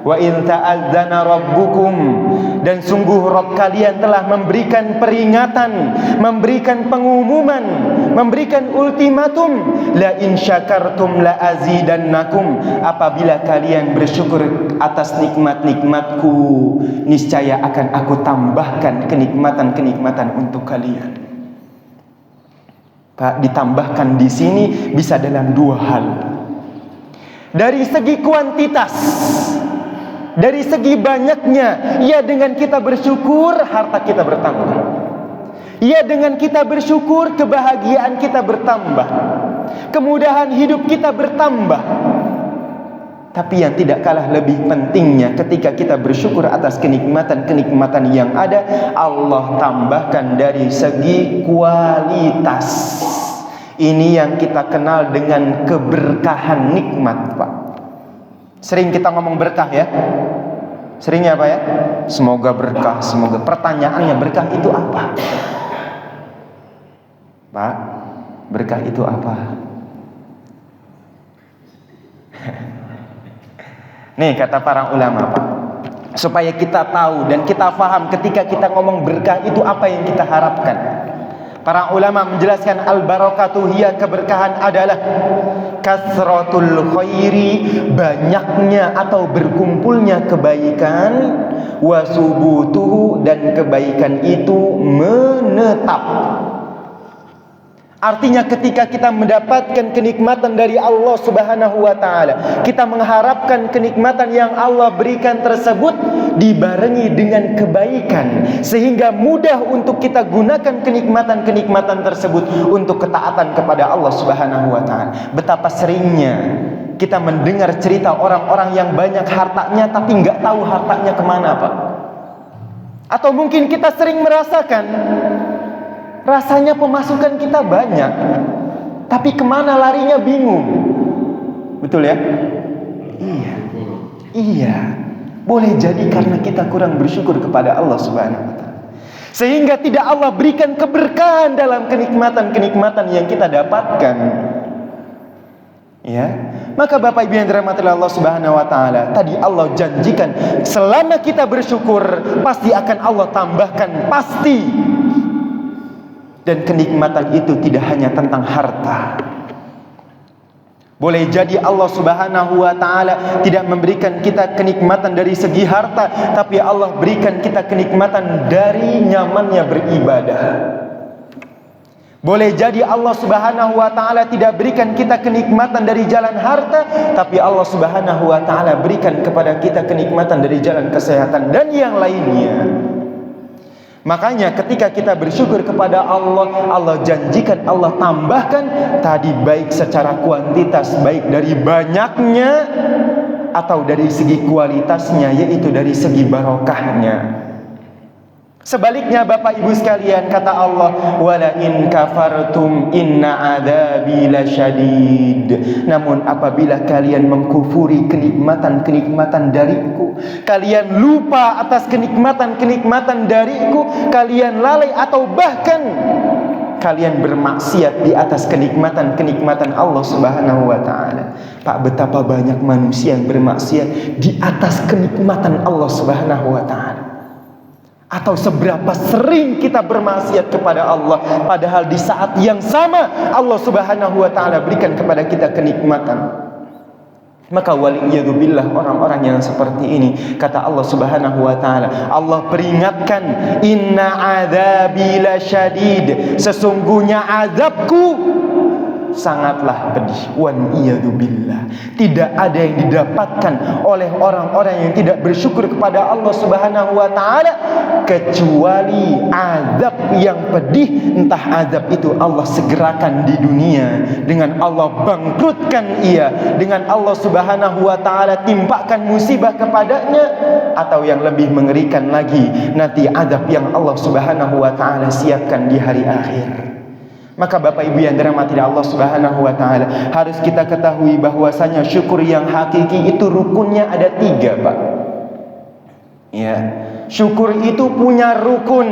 wa in ta'adzana rabbukum, dan sungguh Rabb kalian telah memberikan peringatan, memberikan pengumuman, memberikan ultimatum, la in syakartum la azidannakum. Apabila kalian bersyukur atas nikmat-nikmatku, niscaya akan aku tambahkan kenikmatan-kenikmatan untuk kalian. Pak, ditambahkan di sini bisa dalam dua hal. Dari segi kuantitas, dari segi banyaknya. Ya, dengan kita bersyukur harta kita bertambah. Ya, dengan kita bersyukur kebahagiaan kita bertambah, kemudahan hidup kita bertambah. Tapi yang tidak kalah lebih pentingnya, ketika kita bersyukur atas kenikmatan-kenikmatan yang ada, Allah tambahkan dari segi kualitas. Ini yang kita kenal dengan keberkahan nikmat, Pak. Sering kita ngomong berkah ya. Seringnya apa ya? Semoga berkah, semoga. Pertanyaannya, berkah itu apa? Pak, berkah itu apa? Nih kata para ulama, Pak, supaya kita tahu dan kita paham ketika kita ngomong berkah itu apa yang kita harapkan. Para ulama menjelaskan al-barakatuh hiya, keberkahan adalah kasratul khairi, banyaknya atau berkumpulnya kebaikan, wasubutuhu, dan kebaikan itu menetap. Artinya ketika kita mendapatkan kenikmatan dari Allah Subhanahu wa taala, kita mengharapkan kenikmatan yang Allah berikan tersebut dibarengi dengan kebaikan, sehingga mudah untuk kita gunakan kenikmatan-kenikmatan tersebut untuk ketaatan kepada Allah Subhanahu wa taala. Betapa seringnya kita mendengar cerita orang-orang yang banyak hartanya tapi nggak tahu hartanya kemana, Pak. Atau mungkin kita sering merasakan rasanya pemasukan kita banyak, tapi kemana larinya bingung. Betul ya? Iya. Boleh jadi karena kita kurang bersyukur kepada Allah Subhanahu wa taala, sehingga tidak Allah berikan keberkahan dalam kenikmatan-kenikmatan yang kita dapatkan. Ya, maka Bapak Ibu yang dirahmati Allah Subhanahu wa taala, tadi Allah janjikan selama kita bersyukur pasti akan Allah tambahkan, pasti. Dan kenikmatan itu tidak hanya tentang harta. Boleh jadi Allah Subhanahu wa taala tidak memberikan kita kenikmatan dari segi harta, tapi Allah berikan kita kenikmatan dari nyamannya beribadah. Boleh jadi Allah Subhanahu wa taala tidak berikan kita kenikmatan dari jalan harta, tapi Allah Subhanahu wa taala berikan kepada kita kenikmatan dari jalan kesehatan dan yang lainnya. Makanya ketika kita bersyukur kepada Allah, Allah janjikan, Allah tambahkan tadi, baik secara kuantitas, baik dari banyaknya atau dari segi kualitasnya, yaitu dari segi barokahnya. Sebaliknya Bapak Ibu sekalian, kata Allah, wala in kafartum inna adabi lasyadid. Namun apabila kalian mengkufuri kenikmatan-kenikmatan dariku, kalian lupa atas kenikmatan-kenikmatan dariku, kalian lalai atau bahkan kalian bermaksiat di atas kenikmatan-kenikmatan Allah Subhanahu wa taala. Pak, betapa banyak manusia yang bermaksiat di atas kenikmatan Allah Subhanahu wa taala. Atau seberapa sering kita bermaksiat kepada Allah, padahal di saat yang sama Allah Subhanahu wa taala berikan kepada kita kenikmatan. Maka waliyadzubillah, orang-orang yang seperti ini, kata Allah Subhanahu wa taala, Allah peringatkan, inna adzabi lasyadid, sesungguhnya azabku sangatlah pedih. Waliyadzubillah, tidak ada yang didapatkan oleh orang-orang yang tidak bersyukur kepada Allah Subhanahu wa taala kecuali azab yang pedih. Entah azab itu Allah segerakan di dunia dengan Allah bangkrutkan ia, dengan Allah Subhanahu wa taala timpakan musibah kepadanya, atau yang lebih mengerikan lagi, nanti azab yang Allah Subhanahu wa taala siapkan di hari akhir. Maka Bapak Ibu yang dirahmati Allah Subhanahu wa taala, harus kita ketahui bahwasanya syukur yang hakiki itu rukunnya ada 3, Pak. Ya, syukur itu punya rukun,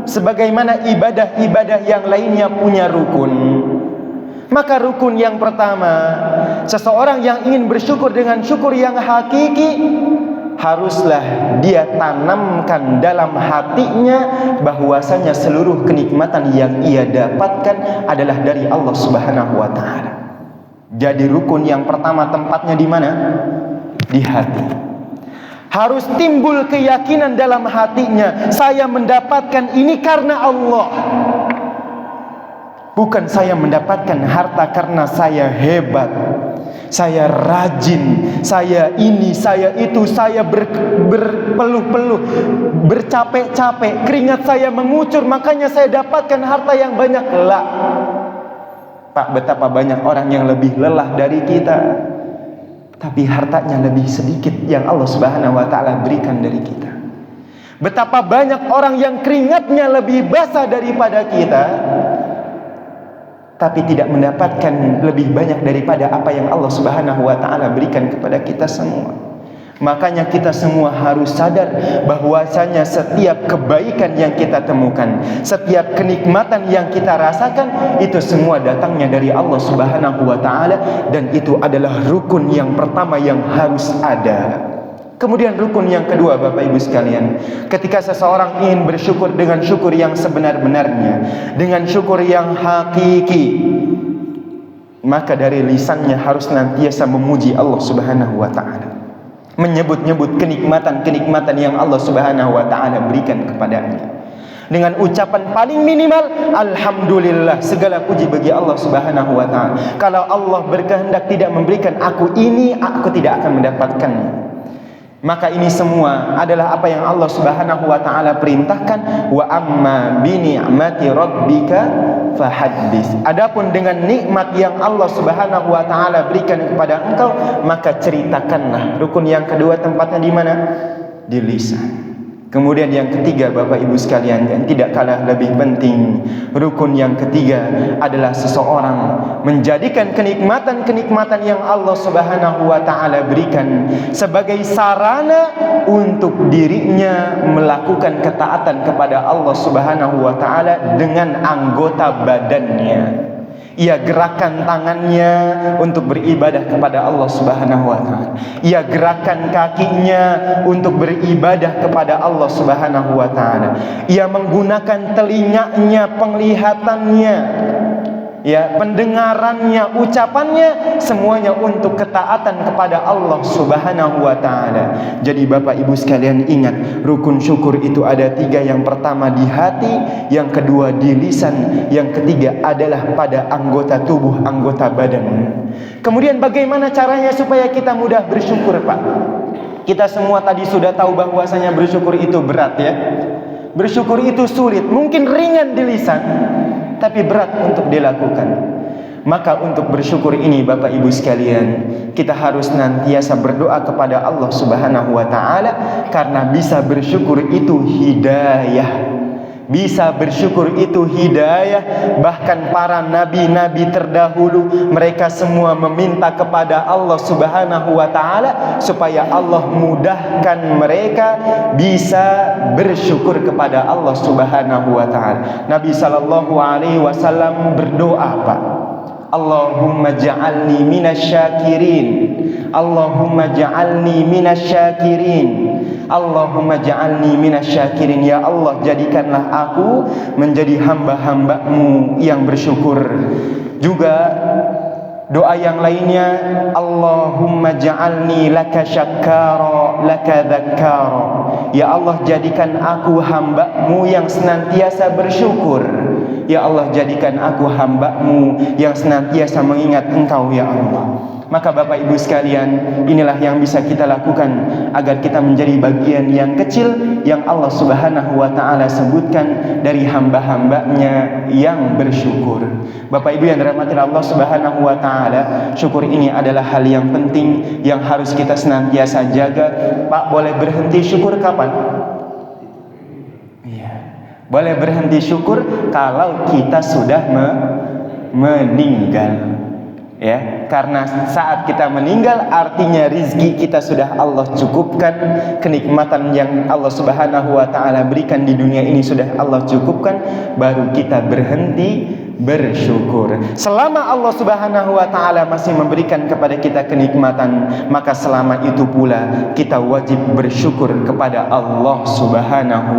sebagaimana ibadah-ibadah yang lainnya punya rukun. Maka rukun yang pertama, seseorang yang ingin bersyukur dengan syukur yang hakiki, haruslah dia tanamkan dalam hatinya bahwasanya seluruh kenikmatan yang ia dapatkan adalah dari Allah Subhanahu wa taala. Jadi rukun yang pertama tempatnya di mana? Di hati. Harus timbul keyakinan dalam hatinya, saya mendapatkan ini karena Allah. Bukan saya mendapatkan harta karena saya hebat. saya rajin, saya ini, saya itu, saya berpeluh-peluh, bercapek-capek, keringat saya mengucur, makanya saya dapatkan harta yang banyak. Lah, Pak, betapa banyak orang yang lebih lelah dari kita, tapi hartanya lebih sedikit yang Allah Subhanahu wa ta'ala berikan dari kita. Betapa banyak orang yang keringatnya lebih basah daripada kita, tapi tidak mendapatkan lebih banyak daripada apa yang Allah Subhanahu wa ta'ala berikan kepada kita semua. Makanya kita semua harus sadar bahwasanya setiap kebaikan yang kita temukan, setiap kenikmatan yang kita rasakan, itu semua datangnya dari Allah Subhanahu wa ta'ala, dan itu adalah rukun yang pertama yang harus ada. Kemudian rukun yang kedua, Bapak Ibu sekalian, ketika seseorang ingin bersyukur dengan syukur yang sebenar-benarnya, dengan syukur yang hakiki, maka dari lisannya harus senantiasa memuji Allah Subhanahu wa ta'ala, menyebut-nyebut kenikmatan-kenikmatan yang Allah Subhanahu wa ta'ala berikan kepadanya, dengan ucapan paling minimal alhamdulillah, segala puji bagi Allah Subhanahu wa ta'ala. Kalau Allah berkehendak tidak memberikan aku ini, aku tidak akan mendapatkannya. Maka ini semua adalah apa yang Allah Subhanahu wa ta'ala perintahkan. Wa amma bi ni'mati rabbika fahaddits. Adapun dengan nikmat yang Allah Subhanahu wa ta'ala berikan kepada engkau, maka ceritakanlah. Rukun yang kedua tempatnya di mana? Di lisan. Kemudian yang ketiga, Bapak Ibu sekalian, yang tidak kalah lebih penting, rukun yang ketiga adalah seseorang menjadikan kenikmatan-kenikmatan yang Allah Subhanahu wa ta'ala berikan sebagai sarana untuk dirinya melakukan ketaatan kepada Allah Subhanahu wa ta'ala dengan anggota badannya. Ia gerakkan tangannya untuk beribadah kepada Allah Subhanahu wa ta'ala. Ia gerakkan kakinya untuk beribadah kepada Allah Subhanahu wa ta'ala. Ia menggunakan telinganya, penglihatannya, ya, pendengarannya, ucapannya, semuanya untuk ketaatan kepada Allah Subhanahu wa ta'ala. Jadi Bapak Ibu sekalian ingat, rukun syukur itu ada tiga. Yang pertama di hati, yang kedua di lisan, yang ketiga adalah pada anggota tubuh, anggota badan. Kemudian bagaimana caranya supaya kita mudah bersyukur, Pak? Kita semua tadi sudah tahu bahwasanya bersyukur itu berat, ya. Bersyukur itu sulit, mungkin ringan di lisan, tapi berat untuk dilakukan. Maka untuk bersyukur ini, Bapak Ibu sekalian, kita harus senantiasa berdoa kepada Allah Subhanahu wa ta'ala, karena bisa bersyukur itu hidayah. Bisa bersyukur itu hidayah. Bahkan para nabi-nabi terdahulu, mereka semua meminta kepada Allah Subhanahu wa ta'ala supaya Allah mudahkan mereka bisa bersyukur kepada Allah Subhanahu wa ta'ala. Nabi sallallahu alaihi wasallam berdoa, Pak, Allahumma ja'alni minasyakirin, Allahumma ja'alni minasyakirin, Allahumma ja'alni minasyakirin. Ya Allah, jadikanlah aku menjadi hamba-hamba-Mu yang bersyukur. Juga doa yang lainnya, Allahumma ja'alni laka syakkara laka dzakkara. Ya Allah, jadikan aku hamba-Mu yang senantiasa bersyukur. Ya Allah, jadikan aku hamba-Mu yang senantiasa mengingat Engkau, ya Allah. Maka Bapak Ibu sekalian, inilah yang bisa kita lakukan agar kita menjadi bagian yang kecil yang Allah Subhanahu wa ta'ala sebutkan dari hamba-hambanya yang bersyukur. Bapak Ibu yang dirahmati Allah Subhanahu wa ta'ala, syukur ini adalah hal yang penting yang harus kita senantiasa jaga. Pak, boleh berhenti syukur kapan? Boleh berhenti syukur kalau kita sudah meninggal, ya. Karena saat kita meninggal artinya rizki kita sudah Allah cukupkan, kenikmatan yang Allah Subhanahu wa ta'ala berikan di dunia ini sudah Allah cukupkan, baru kita berhenti bersyukur. Selama Allah Subhanahu wa ta'ala masih memberikan kepada kita kenikmatan, maka selama itu pula kita wajib bersyukur kepada Allah Subhanahu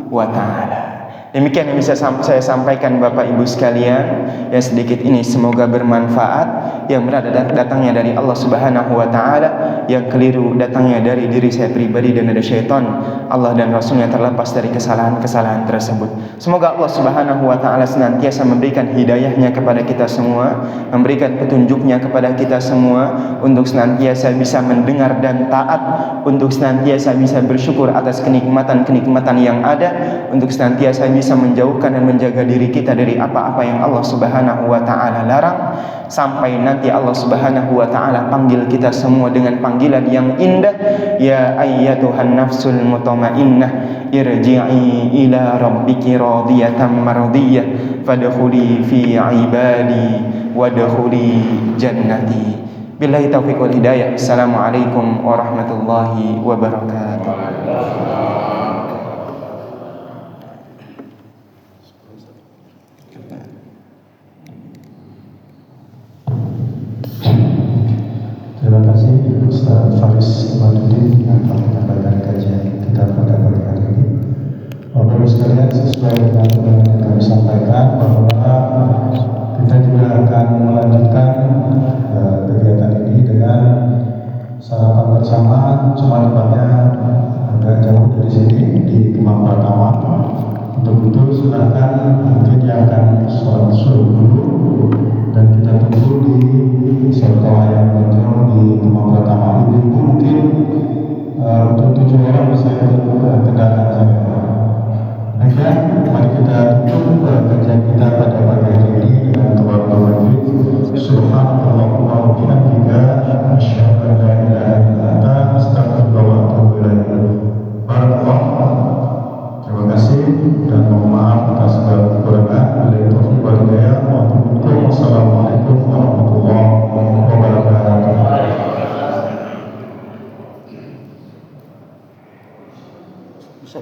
wa ta'ala. Demikian yang bisa saya sampaikan Bapak Ibu sekalian. Ya, sedikit ini semoga bermanfaat. yang benar datangnya dari Allah Subhanahu wa taala, yang keliru datangnya dari diri saya pribadi dan dari syaitan. Allah dan Rasulnya terlepas dari kesalahan-kesalahan tersebut. Semoga Allah Subhanahu wa taala senantiasa memberikan hidayahnya kepada kita semua, memberikan petunjuknya kepada kita semua untuk senantiasa bisa mendengar dan taat, untuk senantiasa bisa bersyukur atas kenikmatan-kenikmatan yang ada, untuk senantiasa bisa menjauhkan dan menjaga diri kita dari apa-apa yang Allah Subhanahu wa taala larang, sampai nanti Allah Subhanahu wa taala panggil kita semua dengan panggilan yang indah, ya ayyatuhan nafsul mutmainnah irji'i ila rabbiki radiyatan mardiyah fadkhuli fi ibadi wadkhuli jannati. Billahi taufiq wal hidayah. Assalamualaikum warahmatullahi wabarakatuh. Terima kasih Ustaz Faris Madudin yang telah menyampaikan kajian kita pada pagi hari ini. Bapak Ibu sekalian, sesuai dengan yang kami sampaikan bahwa kita juga akan melanjutkan kegiatan ini dengan sarapan bersama, cuma tempatnya agak jauh dari sini di Kemang Pratama. Untuk itu silakan mungkin yang akan sholat subuh dulu dan kita tunggu di Serta yang Gondrong di Kemang Pratama. Ibu mungkin untuk 7 orang bisa ikut kendaraan saya. Demikian, mari kita tutup kajian kita pada pagi hari ini dengan doa tauhid. Subhanallahumma wa bihamdika asyhadu an la ilaha illa anta astaghfiruka wa atubu ilaik. Barakallahu. Terima kasih dan mohon maaf atas segala kekurangan. Billahi taufiq wal hidayah. Wassalamualaikum warahmatullahi wabarakatuh. Bisa